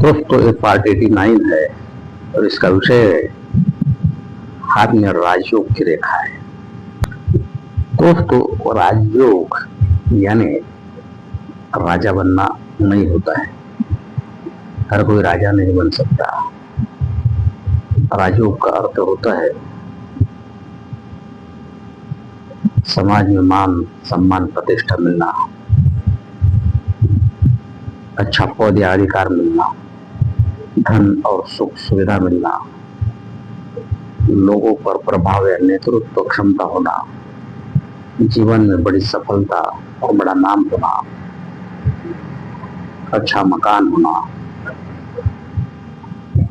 दोस्तों ये पार्ट 89 है और इसका विषय हाथ में राजयोग की रेखा है। दोस्तों राजयोग यानी राजा बनना नहीं होता है, हर कोई राजा नहीं बन सकता। राजयोग का अर्थ होता है समाज में मान सम्मान प्रतिष्ठा मिलना, अच्छा पद या अधिकार मिलना, धन और सुख सुविधा मिलना, लोगों पर प्रभाव या नेतृत्व क्षमता होना, जीवन में बड़ी सफलता और बड़ा नाम होना, अच्छा मकान होना,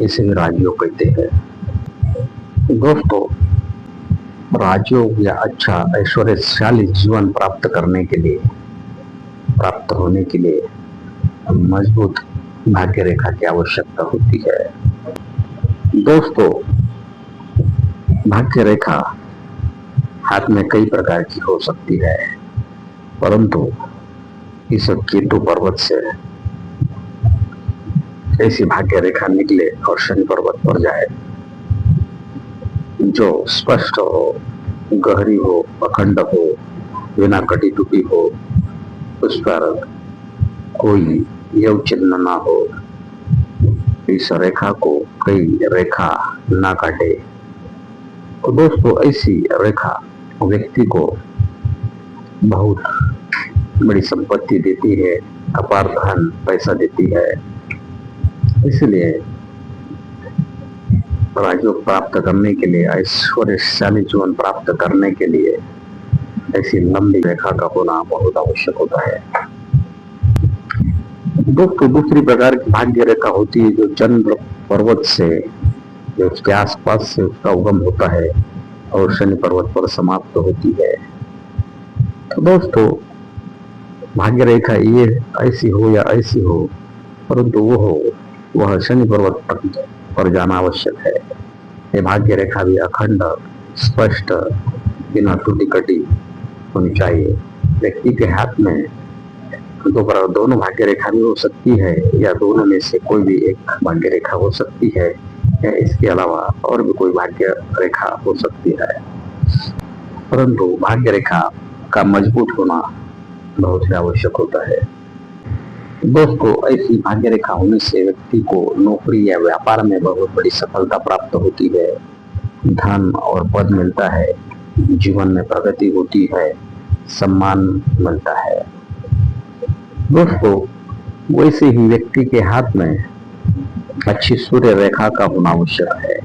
इसे भी राजयोग कहते हैं। दोस्तों राजयोग या अच्छा ऐश्वर्यशाली जीवन प्राप्त होने के लिए मजबूत भाग्य रेखा की आवश्यकता होती है। दोस्तों भाग्य रेखा हाथ में कई प्रकार की हो सकती है, परंतु इस केतु पर्वत से ऐसी भाग्य रेखा निकले और शनि पर्वत पर जाए जो स्पष्ट हो, गहरी हो, अखंड हो, बिना कटी टूटी हो, उस पर कोई योग चिन्ह ना हो, इस रेखा को कई रेखा ना काटे। तो दोस्तों ऐसी रेखा व्यक्ति को बहुत बड़ी संपत्ति देती है, अपार धन पैसा देती है। इसलिए राजयोग प्राप्त करने के लिए, ऐश्वर्यशाली जीवन प्राप्त करने के लिए ऐसी लंबी रेखा का होना बहुत आवश्यक होता है। दोस्तों दूसरी प्रकार की भाग्य रेखा होती है जो चंद्र पर्वत से, जो उसके आसपास से उसका उगम होता है और शनि पर्वत पर समाप्त होती है। तो दोस्तों भाग्य रेखा ये ऐसी हो या ऐसी हो, परंतु वह शनि पर्वत पर जाना आवश्यक है। ये भाग्य रेखा भी अखंड, स्पष्ट, बिना टूटी कटी होनी चाहिए। व्यक्ति के हाथ में दोनों भाग्य रेखा भी हो सकती है या दोनों में से कोई भी एक भाग्य रेखा हो सकती है, या इसके अलावा और भी कोई भाग्य रेखा हो सकती है, परंतु भाग्य रेखा का मजबूत होना बहुत ही आवश्यक होता है। दोस्तों ऐसी भाग्य रेखा होने से व्यक्ति को नौकरी या व्यापार में बहुत बड़ी सफलता प्राप्त होती है, धन और पद मिलता है, जीवन में प्रगति होती है, सम्मान मिलता है। दोस्तों वैसे ही व्यक्ति के हाथ में अच्छी सूर्य रेखा का होना आवश्यक है।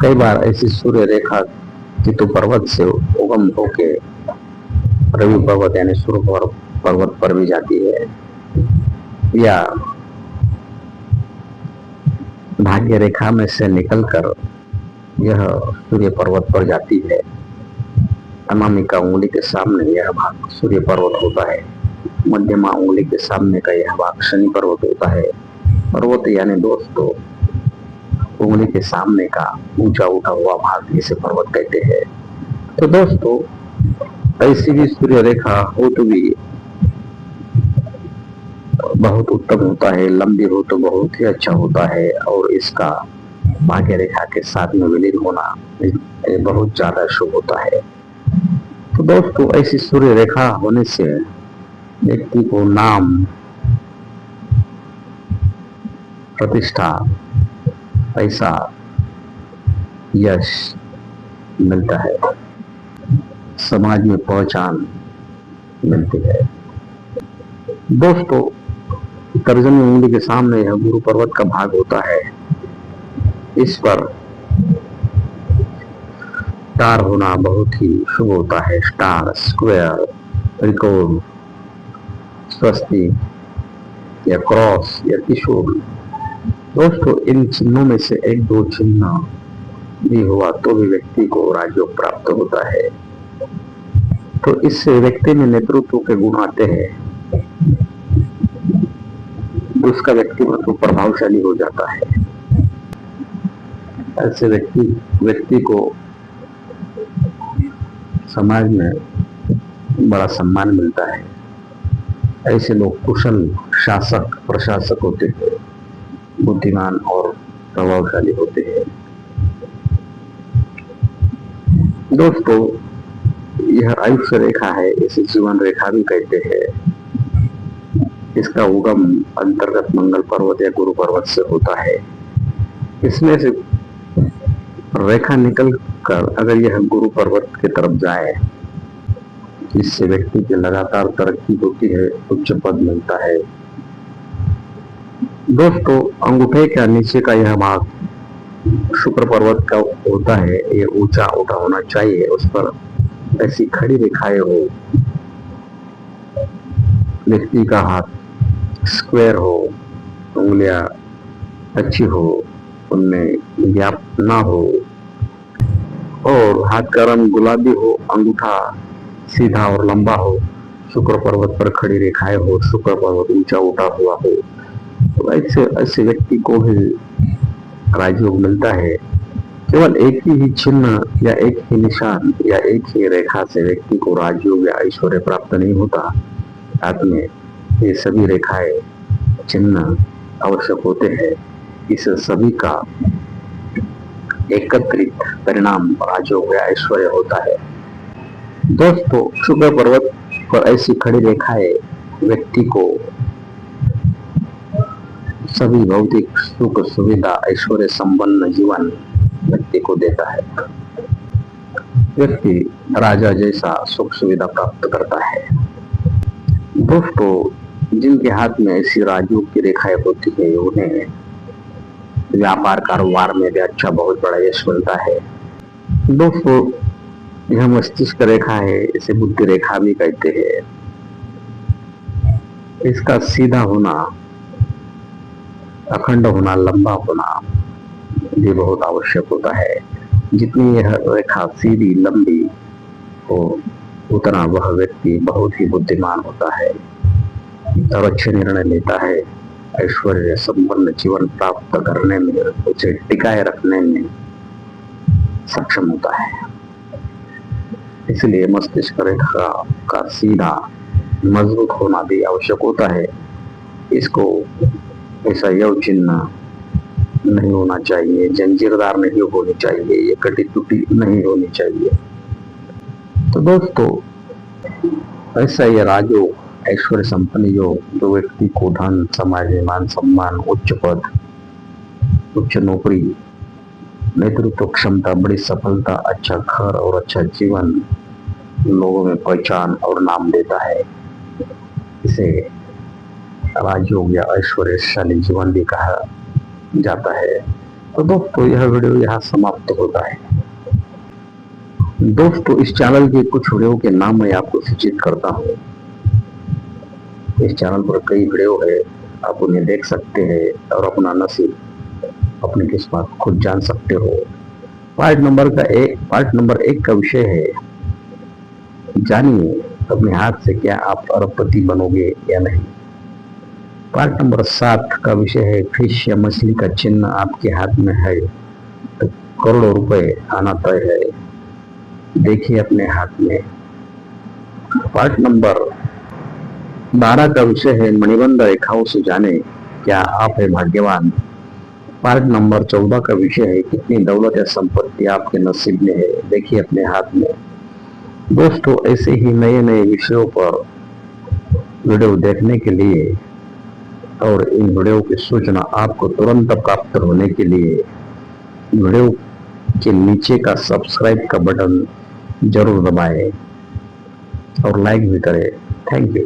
कई बार ऐसी सूर्य रेखा केतु पर्वत से उगम होके रवि पर्वत यानी सूर्य पर्वत पर भी जाती है, या भाग्य रेखा में से निकलकर यह सूर्य पर्वत पर जाती है। अनामिका उंगली के सामने यह भाग सूर्य पर्वत होता है, मध्यमा उंगली के सामने का यह भाग शनि पर्वत होता है। पर्वत यानी दोस्तों उंगली के सामने का ऊंचा उठा हुआ भाग, इसे पर्वत कहते हैं। तो दोस्तों ऐसी भी सूर्य रेखा हो तो भी बहुत उत्तम होता है, लंबी हो तो बहुत ही अच्छा होता है, और इसका भाग्य रेखा के साथ में विलीन होना बहुत ज्यादा शुभ होता है। तो दोस्तों ऐसी सूर्य रेखा होने से व्यक्ति को नाम, प्रतिष्ठा, पैसा, यश मिलता है, समाज में पहचान मिलती है। दोस्तों तर्जनी उंगली के सामने यह गुरु पर्वत का भाग होता है, इस पर स्टार होना बहुत ही शुभ होता है। स्टार, स्क्वायर, त्रिकोण, स्वस्ति या क्रॉस या त्रिशूल, दोस्तों इन चिन्हों में से एक दो चिन्ह भी हुआ तो भी व्यक्ति को राजयोग प्राप्त होता है। तो इससे व्यक्ति में नेतृत्व के गुण आते हैं, उसका व्यक्तित्व प्रभावशाली हो जाता है। ऐसे व्यक्ति को समाज में बड़ा सम्मान मिलता है। ऐसे लोग कुशल शासक प्रशासक होते हैं। बुद्धिमान और प्रभावशाली होते हैं। दोस्तों, यह आयुष्य रेखा है, इसे जीवन रेखा भी कहते हैं। इसका उगम अंतर्गत मंगल पर्वत या गुरु पर्वत से होता है। इसमें से रेखा निकल कर अगर यह गुरु पर्वत की तरफ जाए, इससे व्यक्ति की लगातार तरक्की होती है, उच्च पद मिलता है। दोस्तों, अंगूठे के नीचे का यह भाग शुक्र पर्वत का होता है, ये ऊंचा उठा होना चाहिए, उस पर ऐसी खड़ी रेखाएं हो, व्यक्ति का हाथ स्क्वायर हो, उंगलियां अच्छी हो, उनमें गैप ना हो और हाथ का रंग गुलाबी हो, अंगूठा सीधा और लंबा हो, शुक्र पर्वत पर खड़ी रेखाएं हो, शुक्र पर्वत ऊंचा उठा हुआ हो, तो ऐसे व्यक्ति को भी राजयोग मिलता है। केवल एक ही चिन्ह या एक ही निशान या एक ही रेखा से व्यक्ति को राजयोग या ऐश्वर्य प्राप्त नहीं होता। साथ में ये सभी रेखाएं चिन्ह आवश्यक होते हैं। इस सभी का एकत्रित परिणाम राजयोग या ऐश्वर्य होता है। दोस्तों, शुक्र पर्वत पर ऐसी खड़ी रेखाएं व्यक्ति को सभी भौतिक सुख सुविधा ऐश्वर्य संपन्न जीवन व्यक्ति को देता है। व्यक्ति राजा जैसा सुख सुविधा प्राप्त करता है। दोस्तों, जिनके हाथ में ऐसी राजयोग की रेखाएं होती है, उन्हें व्यापार कारोबार में भी अच्छा बहुत बड़ा यश मिलता है। दोस्तों, यह मस्तिष्क रेखा है, इसे बुद्धि रेखा भी कहते हैं। इसका सीधा होना, अखंड होना, लंबा होना भी बहुत आवश्यक होता है। जितनी यह रेखा सीधी लंबी हो, उतना वह व्यक्ति बहुत ही बुद्धिमान होता है और अच्छे निर्णय लेता है। ऐश्वर्य संपन्न जीवन प्राप्त करने में, उसे टिकाए रखने में सक्षम होता है। इसलिए मस्तिष्क रेखा का सीधा मजबूत होना भी आवश्यक होता है। इसको ऐसा यव चिन्ह नहीं होना चाहिए, जंजीरदार नहीं होनी चाहिए, ये कटी टूटी नहीं होनी चाहिए। तो दोस्तों, ऐसा ये राजयोग ऐश्वर्य संपन्न योग जो व्यक्ति को धन, समाज में मान सम्मान, उच्च पद, उच्च नौकरी, नेतृत्व क्षमता, बड़ी सफलता, अच्छा घर और अच्छा जीवन, लोगों में पहचान और नाम देता है, इसे राजयोग या ऐश्वर्यशाली जीवन भी कहा जाता है। तो दोस्तों, यह वीडियो यहाँ समाप्त होता है। दोस्तों, इस चैनल के कुछ वीडियो के नाम मैं आपको सूचित करता हूँ। इस चैनल पर कई वीडियो है, आप उन्हें देख सकते हैं और अपना नसीब, अपनी किस्मत खुद जान सकते हो। पार्ट नंबर एक का विषय है, जानिए अपने हाथ से क्या आप अरबपति बनोगे या नहीं। पार्ट नंबर 7 का विषय है, फिश या मछली का चिन्ह आपके हाथ में है तो करोड़ों रुपए आना तय है, देखिए अपने हाथ में। पार्ट नंबर 12 का विषय है, मणिबंध रेखाओं से जाने क्या आप है भाग्यवान। पार्ट नंबर 14 का विषय है, कितनी दौलत या संपत्ति आपके नसीब में है, देखिए अपने हाथ में। दोस्तों, ऐसे ही नए नए विषयों पर वीडियो देखने के लिए और इन वीडियो की सूचना आपको तुरंत प्राप्त होने के लिए वीडियो के नीचे का सब्सक्राइब का बटन जरूर दबाएं और लाइक भी करें। Thank you.